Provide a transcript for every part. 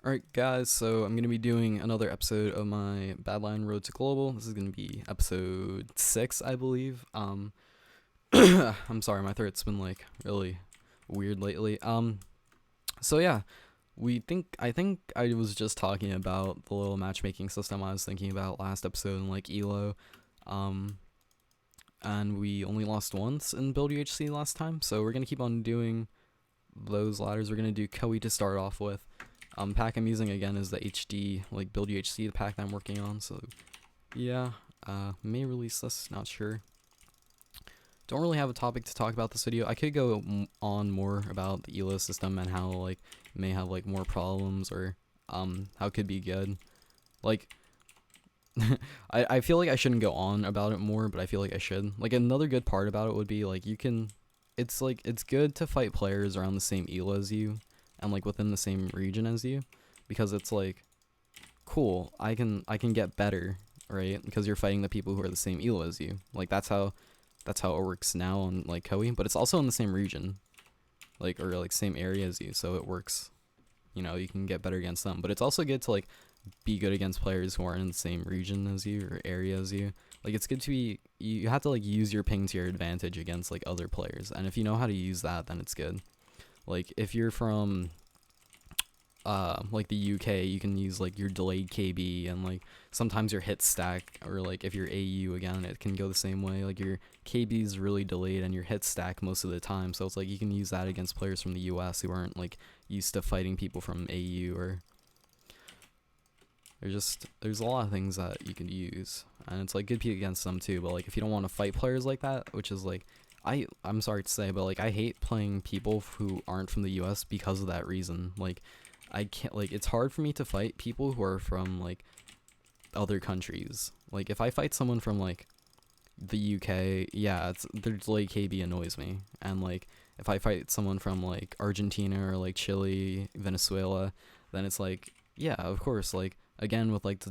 Alright guys, so I'm going to be doing another episode of my Badlion Road to Global. This is going to be episode 6, I believe. I'm sorry, my throat's been like really weird lately. So yeah, I think I was just talking about the little matchmaking system I was thinking about last episode in like ELO. Um and we only lost once in Build UHC last time, so we're going to keep on doing those ladders. We're going to do Koei to start off with. Pack I'm using again is the HD like Build UHC, the pack that I'm working on. So yeah, may release this, not sure. Don't really have a topic to talk about this video. I could go on more about the ELO system and how like may have like more problems or how it could be good. Like I feel like I shouldn't go on about it more, but I feel like I should. Like another good part about it would be like it's good to fight players around the same ELO as you and like within the same region as you, because it's like cool, I can get better, right? Because you're fighting the people who are the same elo as you. Like that's how it works now on like Koei, but it's also in the same region, like, or like same area as you, so it works. You know, you can get better against them, but it's also good to like be good against players who aren't in the same region as you or area as you. Like it's good to be, you have to like use your ping to your advantage against like other players, and if you know how to use that, then it's good. Like if you're from like the UK, you can use like your delayed KB, and like sometimes your hit stack, or like if you're AU again, it can go the same way. Like your KB is really delayed and your hit stack most of the time, so it's like you can use that against players from the US who aren't like used to fighting people from AU. Or there's a lot of things that you can use, and it's like good against them too. But like if you don't want to fight players like that, which is like I'm sorry to say, but like I hate playing people who aren't from the US because of that reason. Like I can't, like, it's hard for me to fight people who are from like other countries. Like if I fight someone from like the UK, yeah, it's their delay KB annoys me. And like if I fight someone from like Argentina or like Chile, Venezuela, then it's like, yeah, of course, like again with like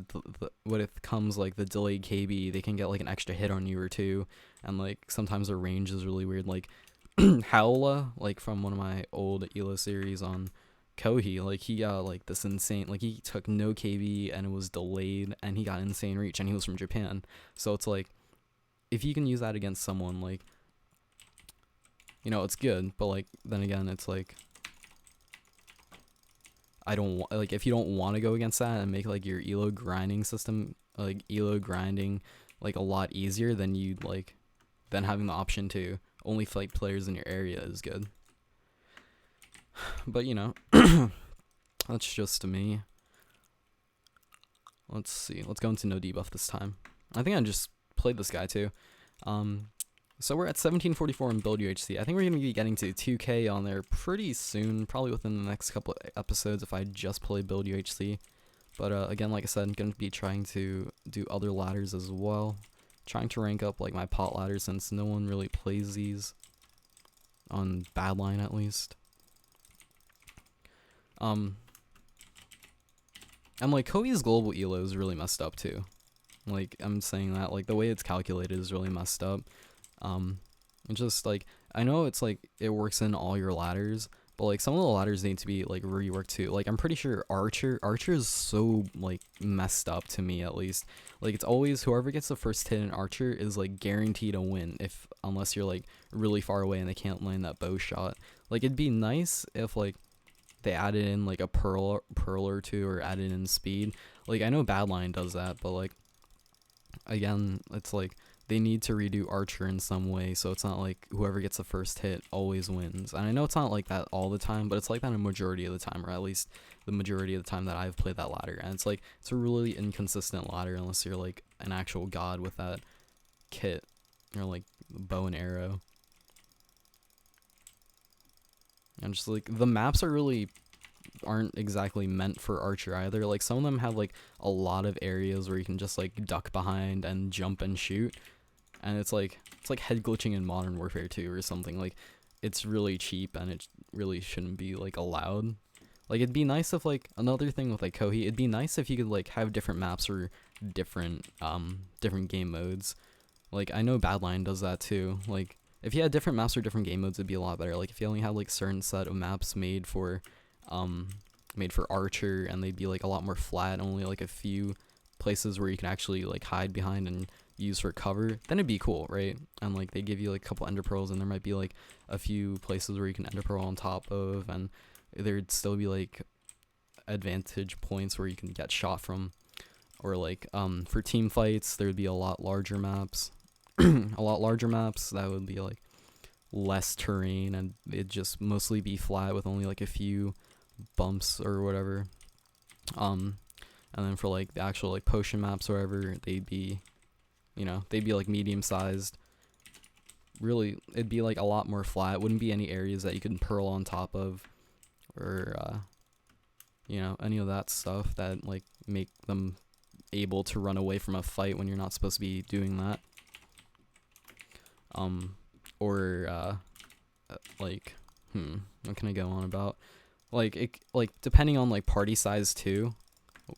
what it comes like the delayed KB, they can get like an extra hit on you or two, and like sometimes their range is really weird. Like Howla, like from one of my old ELO series on Kohi, like he got like this insane, like he took no KB and it was delayed, and he got insane reach, and he was from Japan. So it's like if you can use that against someone, like, you know, it's good. But like then again, it's like I don't like if you don't want to go against that and make like your elo grinding system, like elo grinding, like a lot easier, then you'd like then having the option to only fight players in your area is good. But you know, that's just me. Let's see. Let's go into no debuff this time. I think I just played this guy too. So we're at 1744 in Build UHC. I think we're going to be getting to 2K on there pretty soon, probably within the next couple of episodes if I just play Build UHC. But again, like I said, I'm going to be trying to do other ladders as well. Trying to rank up like my pot ladders, since no one really plays these on Badlion at least. And like Koei's global elo is really messed up too. Like I'm saying that, like the way it's calculated is really messed up. It's just like, I know it's like it works in all your ladders, but like some of the ladders need to be like reworked too. Like I'm pretty sure Archer is so like messed up to me, at least. Like it's always whoever gets the first hit in Archer is like guaranteed a win, if unless you're like really far away and they can't land that bow shot. Like it'd be nice if like they added in like a pearl or two, or added in speed. Like I know Badlion does that, but like again, it's like they need to redo Archer in some way, so it's not like whoever gets the first hit always wins. And I know it's not like that all the time, but it's like that a majority of the time, or at least the majority of the time that I've played that ladder. And it's like it's a really inconsistent ladder unless you're like an actual god with that kit, or like bow and arrow. And just like the maps aren't exactly meant for Archer either. Like some of them have like a lot of areas where you can just like duck behind and jump and shoot, and it's like head glitching in Modern Warfare 2 or something. Like it's really cheap, and it really shouldn't be like allowed. Like it'd be nice if like another thing with like Koei, it'd be nice if you could like have different maps or different game modes. Like I know Badlion does that too. Like if you had different maps or different game modes, it'd be a lot better. Like if you only had like a certain set of maps made for made for archer, and they'd be like a lot more flat, only like a few places where you can actually like hide behind and use for cover, then it'd be cool, right? And like they give you like a couple ender pearls, and there might be like a few places where you can ender pearl on top of, and there'd still be like advantage points where you can get shot from. Or like for team fights, there would be a lot larger maps. A lot larger maps that would be like less terrain, and it'd just mostly be flat with only like a few bumps or whatever. And then for like the actual like potion maps or whatever, they'd be, you know, they'd be like medium sized. Really, it'd be like a lot more flat. Wouldn't be any areas that you could pearl on top of, or you know, any of that stuff that like make them able to run away from a fight when you're not supposed to be doing that. Like, what can I go on about? Like, like depending on like party size too,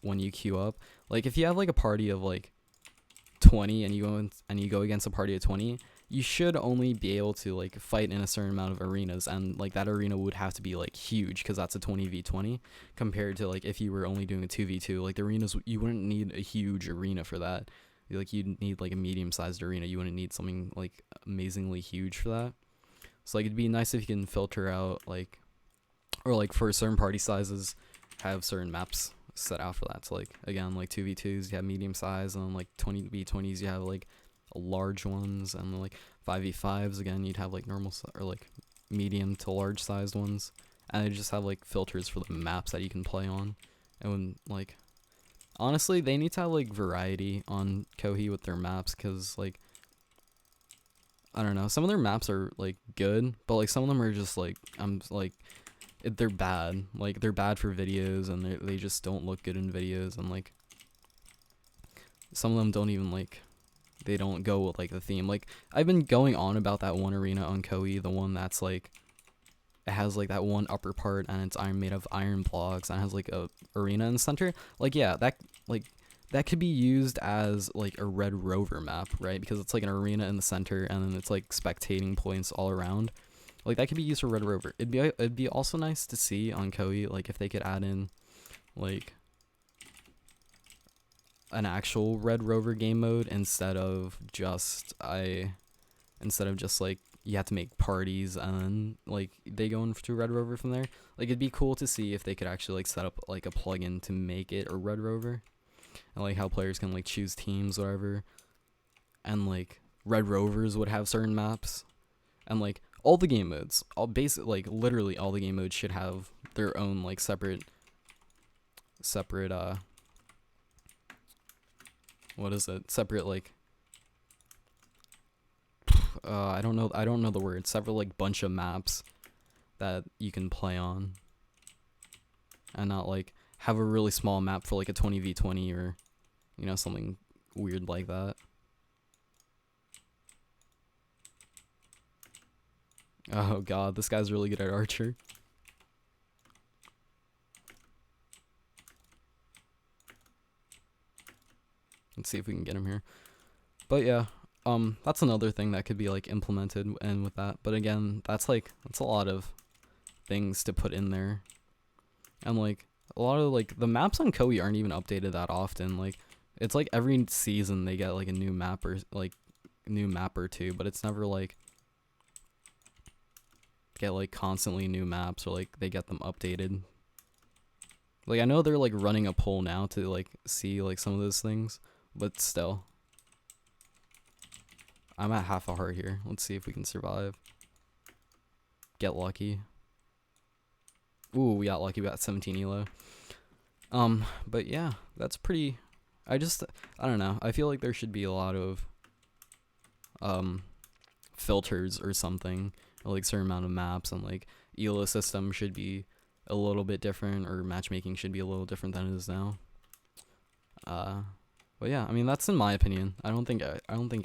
when you queue up. Like, if you have like a party of like 20 and you go against a party of 20, you should only be able to like fight in a certain amount of arenas, and like that arena would have to be like huge because that's a 20v20 compared to like if you were only doing a 2v2. Like the arenas, you wouldn't need a huge arena for that. Like you'd need like a medium-sized arena. You wouldn't need something like amazingly huge for that. So like it'd be nice if you can filter out like, or like for certain party sizes, have certain maps set out for that. So like again, like 2v2s you have medium size, and then like 20v20s you have like large ones, and then like 5v5s again you'd have like normal or like medium to large sized ones, and they just have like filters for the maps that you can play on. And when like honestly, they need to have like variety on Kohi with their maps, because like I don't know, some of their maps are like good, but like some of them are just like they're bad. Like they're bad for videos, and they just don't look good in videos, and like some of them don't even like, they don't go with like the theme. Like I've been going on about that one arena on Koei, the one that's like, it has like that one upper part and it's made of iron blocks, and it has like a arena in the center. Like yeah, that could be used as like a Red Rover map, right? Because it's like an arena in the center, and then it's like spectating points all around. Like that could be used for Red Rover. It'd be also nice to see on Koei, like if they could add in like an actual Red Rover game mode instead of just like you have to make parties and then like they go into Red Rover from there. Like it'd be cool to see if they could actually like set up like a plugin to make it a Red Rover, and like how players can like choose teams, whatever, and like Red Rovers would have certain maps, and like all the game modes, like literally all the game modes should have their own like separate what is it? Separate like I don't know the word. Several like bunch of maps that you can play on, and not like have a really small map for like a 20v20 or you know, something weird like that. Oh god, this guy's really good at archer. Let's see if we can get him here. But yeah, that's another thing that could be like implemented and with that. But again, that's a lot of things to put in there. And like a lot of like the maps on Koei aren't even updated that often. Like it's like every season they get like a new map or two, but it's never like get like constantly new maps, or like they get them updated. Like I know they're like running a poll now to like see like some of those things, but still. I'm at half a heart here. Let's see if we can survive. Get lucky. Ooh, we got lucky. We got 17 elo. But yeah, that's pretty. I don't know. I feel like there should be a lot of filters or something, or like certain amount of maps, and like elo system should be a little bit different, or matchmaking should be a little different than it is now. But yeah, I mean that's in my opinion. I don't think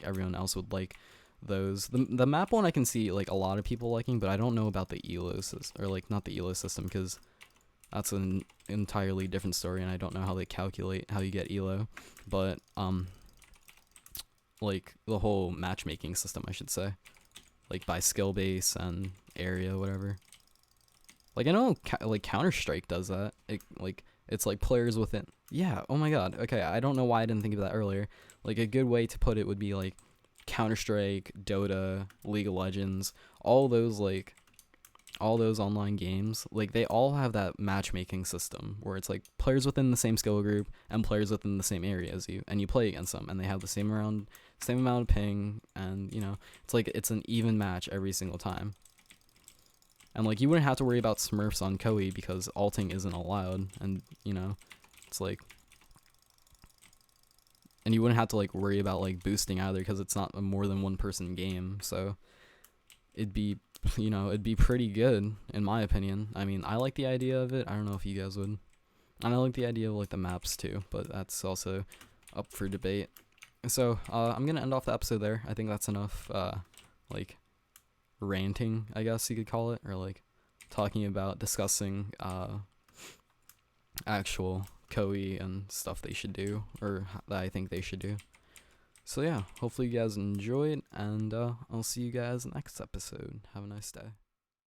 everyone else would like those. The map one I can see like a lot of people liking, but I don't know about the elo system, or like not the elo system, because that's an entirely different story, and I don't know how they calculate how you get elo. But like the whole matchmaking system, I should say, like by skill base and area, whatever. Like I know like Counter-Strike does that. It's like players within. Yeah. Oh my God. Okay. I don't know why I didn't think of that earlier. Like a good way to put it would be like Counter-Strike, Dota, League of Legends, all those online games, like they all have that matchmaking system where it's like players within the same skill group and players within the same area as you, and you play against them, and they have the same amount of ping, and it's like it's an even match every single time. And like you wouldn't have to worry about smurfs on Koei because alting isn't allowed, and it's like, and you wouldn't have to like worry about like boosting either because it's not a more than one person game, so it'd be pretty good in my opinion. I mean, I like the idea of it. I don't know if you guys would. And I like the idea of like the maps too, but that's also up for debate. So I'm gonna end off the episode there. I think that's enough like ranting, I guess you could call it, or like discussing actual Koei and stuff they should do, or that I think they should do. So yeah, hopefully you guys enjoyed, and I'll see you guys next episode. Have a nice day.